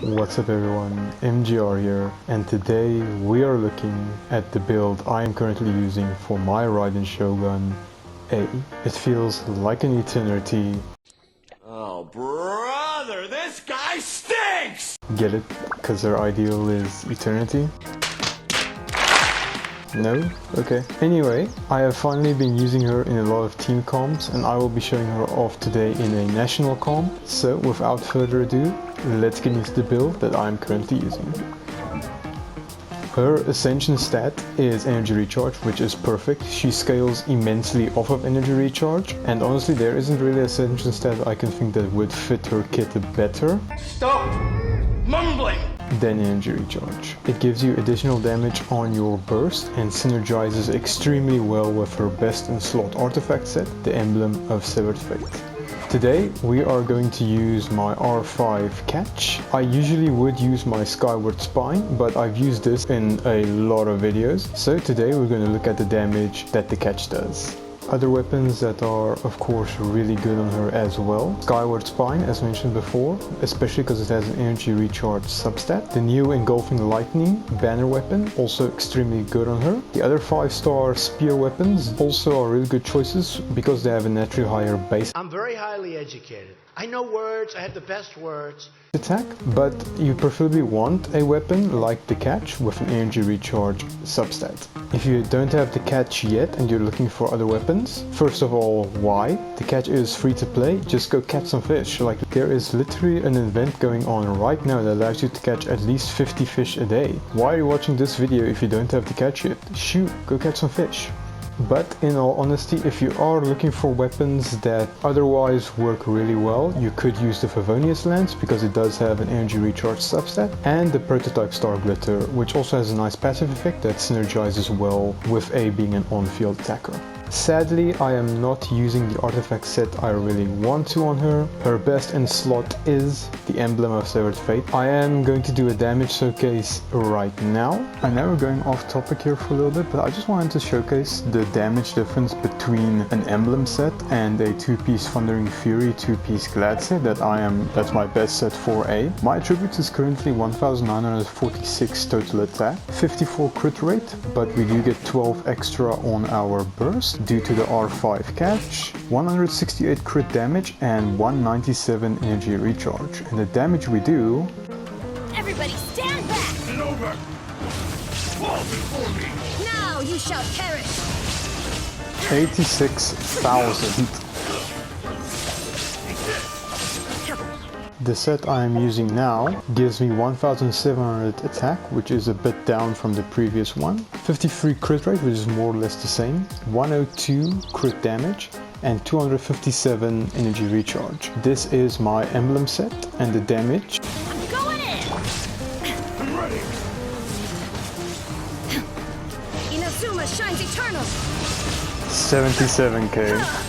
What's up everyone, MGR here, and today we are looking at the build I am currently using for my Raiden Shogun Ei. It feels like an eternity. Oh brother, this guy stinks! Get it? Because her ideal is eternity? No? Okay. Anyway, I have finally been using her in a lot of team comps and I will be showing her off today in a national comp. So without further ado, let's get into the build that I'm currently using. Her Ascension stat is energy recharge, which is perfect. She scales immensely off of energy recharge, and honestly there isn't really an Ascension stat I can think that would fit her kit better. Stop mumbling! Than energy recharge. It gives you additional damage on your burst and synergizes extremely well with her best in slot artifact set, the Emblem of Severed Fate. Today we are going to use my R5 catch. I usually would use my Skyward Spine, but I've used this in a lot of videos. So today we're going to look at the damage that the catch does. Other weapons that are of course really good on her as well. Skyward Spine, as mentioned before, especially because it has an energy recharge substat. The new Engulfing Lightning banner weapon, also extremely good on her. The other 5-star spear weapons also are really good choices because they have a naturally higher base I'm very highly educated. I know words, I have the best words. Attack, but you preferably want a weapon like the catch with an energy recharge substat. If you don't have the catch yet and you're looking for other weapons, first of all, why? The catch is free to play, just go catch some fish. Like, there is literally an event going on right now that allows you to catch at least 50 fish a day. Why are you watching this video if you don't have the catch yet? Shoot, go catch some fish. But in all honesty, if you are looking for weapons that otherwise work really well, you could use the Favonius Lance because it does have an energy recharge substat, and the Prototype Star Glitter, which also has a nice passive effect that synergizes well with A being an on-field attacker. Sadly, I am not using the artifact set I really want to on her. Her best in slot is the Emblem of Severed Fate. I am going to do a damage showcase right now. I know we're going off topic here for a little bit, but I just wanted to showcase the damage difference between an Emblem set and a 2-piece Thundering Fury 2-piece Glad set that's my best set for A. My attributes is currently 1946 total attack, 54 crit rate, but we do get 12 extra on our burst due to the R5 catch, 168 crit damage and 197 energy recharge. And the damage we do... Everybody stand back! And over! Fall before me! Now you shall perish! 86,000. The set I am using now gives me 1700 attack, which is a bit down from the previous one, 53 crit rate, which is more or less the same, 102 crit damage, and 257 energy recharge. This is my Emblem set, and the damage... I'm going in! I'm ready! Inazuma shines eternal! 77k.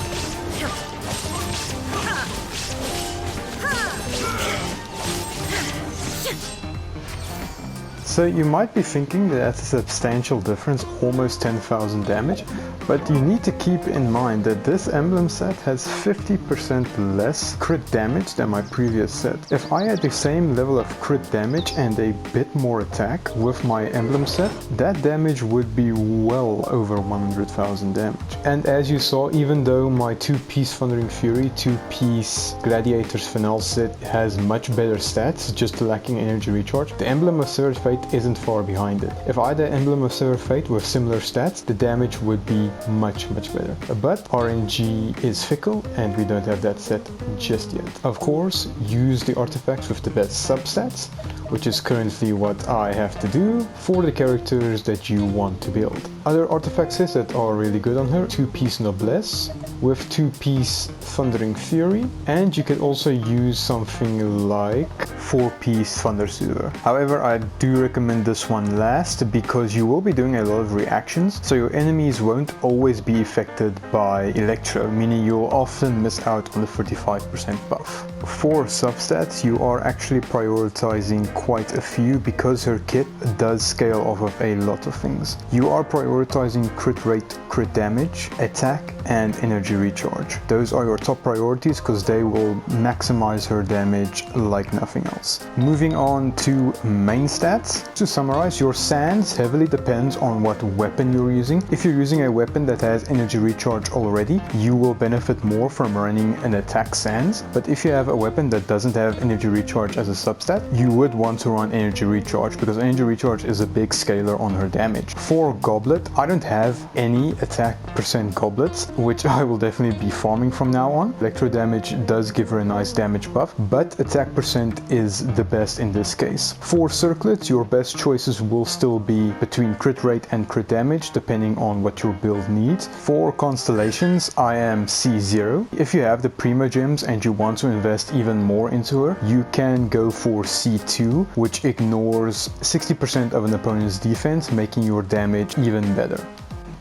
So you might be thinking that that's a substantial difference, almost 10,000 damage, but you need to keep in mind that this Emblem set has 50% less crit damage than my previous set. If I had the same level of crit damage and a bit more attack with my Emblem set, that damage would be well over 100,000 damage. And as you saw, even though my 2-piece Thundering Fury, 2-piece Gladiator's Finale set has much better stats, just lacking energy recharge, the Emblem of Severed Fate isn't far behind it. If I had the Emblem of Severed Fate with similar stats, the damage would be much better. But RNG is fickle and we don't have that set just yet. Of course, use the artifacts with the best substats, which is currently what I have to do for the characters that you want to build. Other artifact sets that are really good on her: 2-piece Noblesse with 2-piece Thundering Fury, and you could also use something like 4-piece Thunder Soother. However, I do recommend this one last because you will be doing a lot of reactions, so your enemies won't always be affected by Electro, meaning you'll often miss out on the 35% buff. For substats, you are actually prioritizing quite a few because her kit does scale off of a lot of things. You are prioritizing crit rate, crit damage, attack, and energy recharge. Those are your top priorities because they will maximize her damage like nothing else. Moving on to main stats. To summarize, your sands heavily depends on what weapon you're using. If you're using a weapon that has energy recharge already, you will benefit more from running an attack sands. But if you have a weapon that doesn't have energy recharge as a substat, you would want to run energy recharge because energy recharge is a big scaler on her damage. For goblet, I don't have any attack percent goblets, which I will definitely be farming from now on. Electro damage does give her a nice damage buff, but attack percent is the best in this case. For circlets, your best choices will still be between crit rate and crit damage, depending on what your build needs. For constellations, I am C0. If you have the Primo gems and you want to invest even more into her, you can go for C2, which ignores 60% of an opponent's defense, making your damage even better.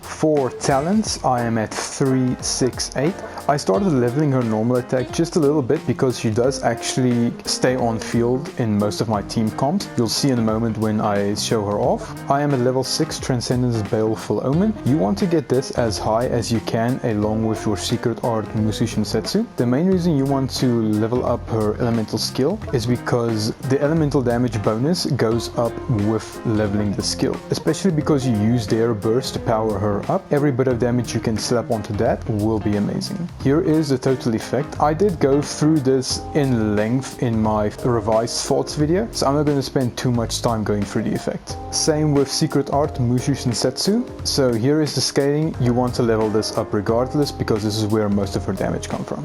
For talents, I am at 368. I started leveling her normal attack just a little bit because she does actually stay on field in most of my team comps. You'll see in a moment when I show her off. I am at level 6 Transcendence Baleful Omen. You want to get this as high as you can along with your secret art Musu Shinsetsu. The main reason you want to level up her elemental skill is because the elemental damage bonus goes up with leveling the skill, especially because you use their burst to power her up. Every bit of damage you can slap onto that will be amazing. Here is the total effect. I did go through this in length in my revised thoughts video, so I'm not going to spend too much time going through the effect. Same with secret art Mushu Shinsetsu. So here is the scaling. You want to level this up regardless because this is where most of her damage comes from.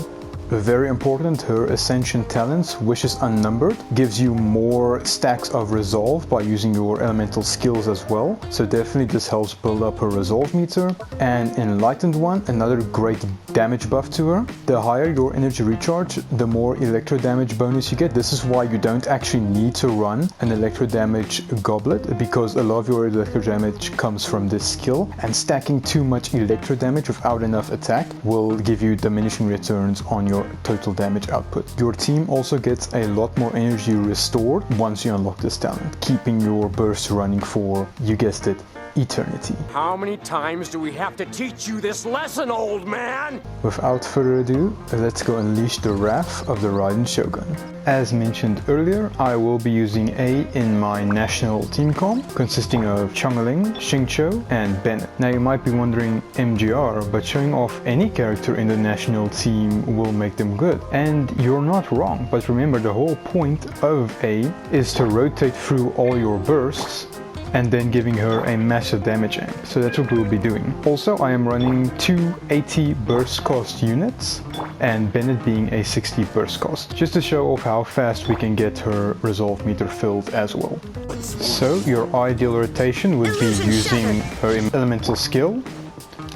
Very important, her Ascension Talents, Wishes Unnumbered, gives you more stacks of resolve by using your elemental skills as well. So definitely this helps build up her resolve meter. And Enlightened One, another great damage buff to her. The higher your energy recharge, the more electro damage bonus you get. This is why you don't actually need to run an electro damage goblet, because a lot of your electro damage comes from this skill, and stacking too much electro damage without enough attack will give you diminishing returns on your total damage output. Your team also gets a lot more energy restored once you unlock this talent, keeping your burst running for, you guessed it, eternity. How many times do we have to teach you this lesson, old man? Without further ado, let's go unleash the wrath of the Raiden Shogun. As mentioned earlier, I will be using A in my national team comp, consisting of Changling, Xingqiu, and Bennett. Now you might be wondering, MGR, but showing off any character in the national team will make them good. And you're not wrong, but remember, the whole point of A is to rotate through all your bursts and then giving her a massive damage amp. So that's what we'll be doing. Also, I am running 2 80 burst cost units and Bennett being a 60 burst cost, just to show off how fast we can get her resolve meter filled as well. So your ideal rotation would be using her elemental skill,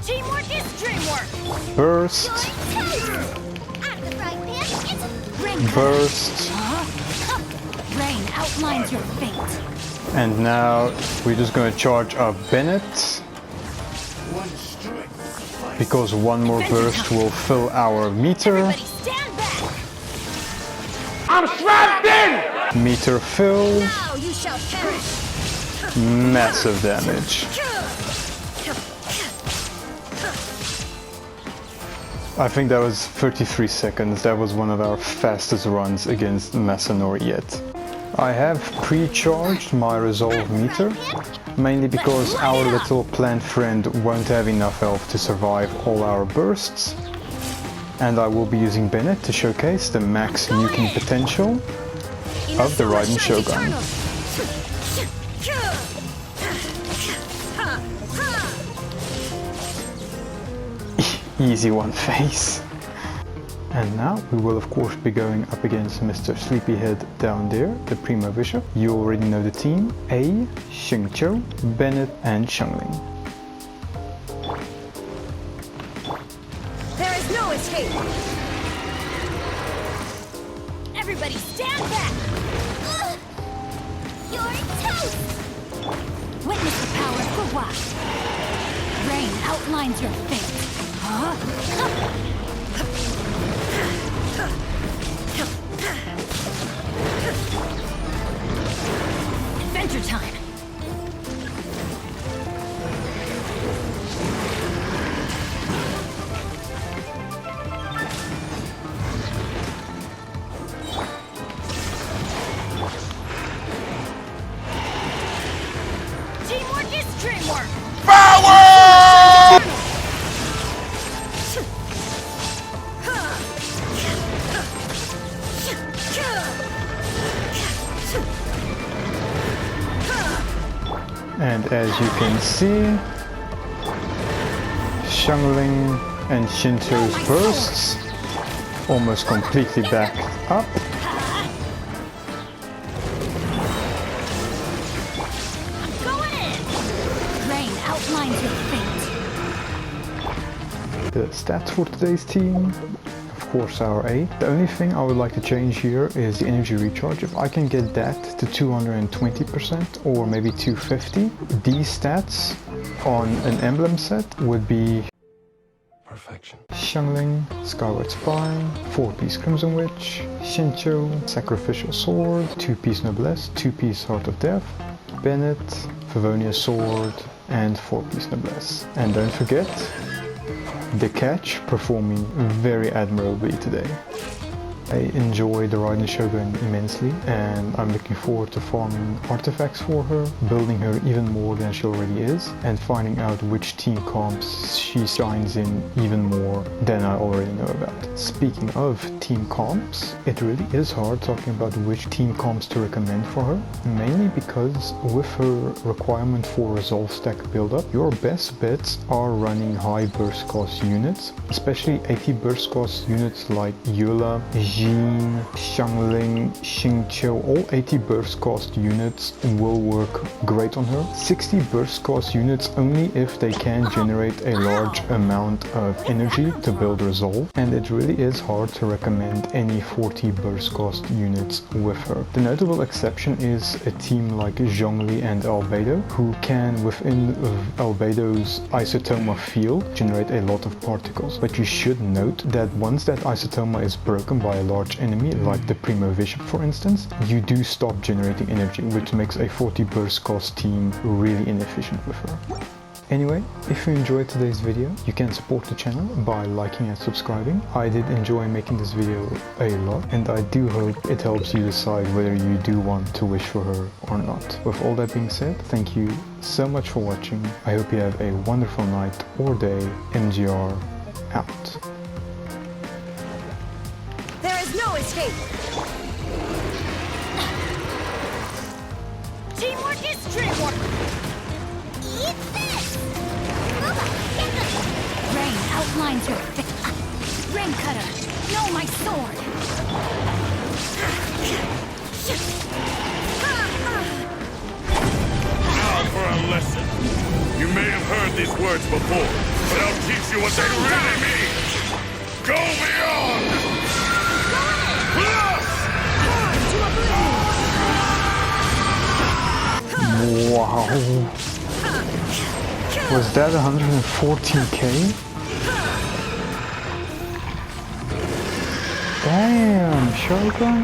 Teamwork is dreamwork. burst, burst, Rain outlines your fate. and now we're just going to charge up Bennett, because one more burst will fill our meter. Everybody stand back. I'm strapped in! Meter filled, Now you shall perish. massive damage. I think that was 33 seconds. That was one of our fastest runs against Masanori yet. I have pre-charged my resolve meter, mainly because our little plant friend won't have enough health to survive all our bursts. And I will be using Bennett to showcase the max nuking potential of the Raiden Shogun. Easy one face. And now we will of course be going up against Mr. Sleepyhead down there, the Primo Bishop. You already know the team: A, Xingqiu, Bennett, and Changling. There is no escape. Everybody stand back. You're toast. Witness the power of the wild. Rain outlines your fate. Soldier time. Teamwork is dreamwork. And as you can see, Xiangling and Shinto's bursts almost completely backed up. Going in. Rain outlines your fate. The stats for today's team, of course our A. The only thing I would like to change here is the energy recharge. If I can get that to 220% or maybe 250, these stats on an emblem set would be Perfection. Xiangling, Skyward Spine, 4-piece Crimson Witch, Shincho, Sacrificial Sword, 2-piece Noblesse, 2-piece Heart of Death, Bennett, Favonius Sword, and 4-piece Noblesse. And don't forget, the catch performing very admirably today. I enjoy the Raiden Shogun immensely, and I'm looking forward to farming artifacts for her, building her even more than she already is, and finding out which team comps she shines in even more than I already know about. Speaking of team comps, it really is hard talking about which team comps to recommend for her, mainly because with her requirement for resolve stack buildup, your best bets are running high burst cost units, especially 80 burst cost units like Eula, Jin, Xiangling, Xingqiu. All 80 burst cost units will work great on her. 60 burst cost units only if they can generate a large amount of energy to build resolve, and it really is hard to recommend any 40 burst cost units with her. The notable exception is a team like Zhongli and Albedo, who can within Albedo's isotoma field generate a lot of particles. But you should note that once that isotoma is broken by a large enemy, like the Primo Bishop for instance, you do stop generating energy, which makes a 40 burst cost team really inefficient with her. Anyway, if you enjoyed today's video, you can support the channel by liking and subscribing. I did enjoy making this video a lot, and I do hope it helps you decide whether you do want to wish for her or not. With all that being said, thank you so much for watching. I hope you have a wonderful night or day. MGR out. There is no escape. Teamwork is dreamwork. Eat this! Rain outlines your fate. Rain cutter, know my sword. Now for a lesson. You may have heard these words before, but I'll teach you what they really mean. Go beyond! Wow. Was that 114k? Damn, Shogun.